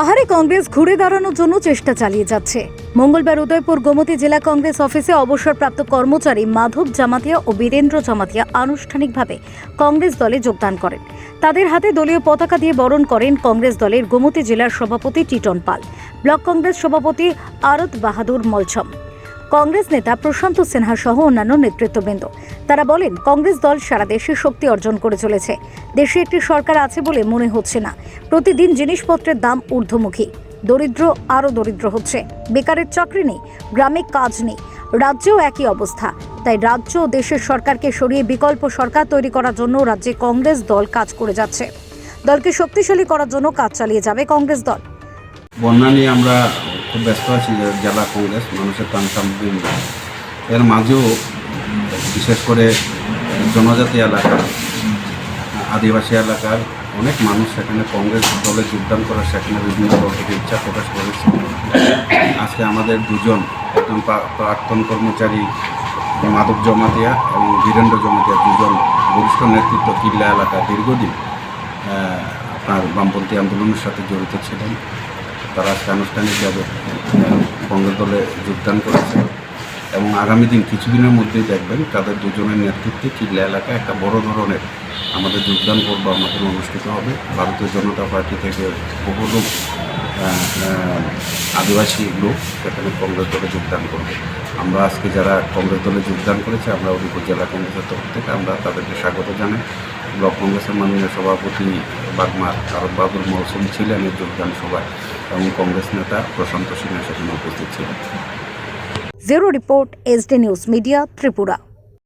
পাহাড়ে কংগ্রেস ঘুরে দাঁড়ানোর জন্য চেষ্টা চালিয়ে যাচ্ছে। মঙ্গলবার উদয়পুর গোমতী জেলা কংগ্রেস অফিসে অবসরপ্রাপ্ত কর্মচারী মাধব জামাতিয়া ও বীরেন্দ্র জামাতিয়া আনুষ্ঠানিকভাবে কংগ্রেস দলে যোগদান করেন। তাদের হাতে দলীয় পতাকা দিয়ে বরণ করেন কংগ্রেস দলের গোমতী জেলার সভাপতি টিটন পাল, ব্লক কংগ্রেস সভাপতি আরত বাহাদুর মলছম, কংগ্রেস নেতা প্রশান্ত সিনহা সহ অন্যান্য নেতৃত্ববৃন্দ। তারা বলেন, কংগ্রেস দল সারা দেশে শক্তি অর্জন করে চলেছে। দেশে একটি সরকার আছে বলে মনে হচ্ছে না। প্রতিদিন জিনিসপত্রের দাম ঊর্ধ্বমুখী, দরিদ্র আরও দরিদ্র হচ্ছে, বেকারের চাকরি নেই, গ্রামে কাজ নেই, রাজ্যেও একই অবস্থা। তাই রাজ্য ও দেশের সরকারকে সরিয়ে বিকল্প সরকার তৈরি করার জন্য রাজ্যে কংগ্রেস দল কাজ করে যাচ্ছে। দলকে শক্তিশালী করার জন্য কাজ চালিয়ে যাবে কংগ্রেস দল। বন্যা নিয়ে আমরা খুব ব্যস্ত আছি জেলা কংগ্রেস মানুষের ত্রাণ সামগ্রী নিয়ে। এর মাঝেও বিশেষ করে জনজাতি এলাকা, আদিবাসী এলাকার অনেক মানুষ সেখানে কংগ্রেস দলে যোগদান করার সেখানে বিভিন্ন দল থেকে ইচ্ছা প্রকাশ করেছে। আজকে আমাদের দুজন একজন প্রাক্তন কর্মচারী মাধব জমাতিয়া এবং বীরেন্দ্র জমাতিয়া, দুজন বরিষ্ঠ নেতৃত্ব কিল্লা এলাকা দীর্ঘদিন আপনার বামপন্থী আন্দোলনের সাথে জড়িত ছিলেন। তারা আজকে আনুষ্ঠানিকভাবে কংগ্রেস দলে যোগদান করেছে এবং আগামী দিন কিছুদিনের মধ্যেই দেখবেন তাদের দুজনের নেতৃত্বে কিল্লা এলাকায় একটা বড় ধরনের আমাদের যোগদান পর্ব আমাদের অনুষ্ঠিত হবে। ভারতীয় জনতা পার্টি থেকে বহু লোক, আদিবাসী লোক সেখানে কংগ্রেস দলে যোগদান করবে। আমরা আজকে যারা কংগ্রেস দলে যোগদান করেছে, আমরা উদয়পুর জেলা কংগ্রেসের তরফ থেকে আমরা তাদেরকে স্বাগত জানাই। ব্লক কংগ্রেসের মাননীয় সভাপতি বাগমার আরত বাহাদুর মৌসুম ছিলেন এই যোগদান সভায় এবং কংগ্রেস নেতা প্রশান্ত সিনহা সেখানে উপস্থিত ছিলেন। Bureau report, SD news media, Tripura.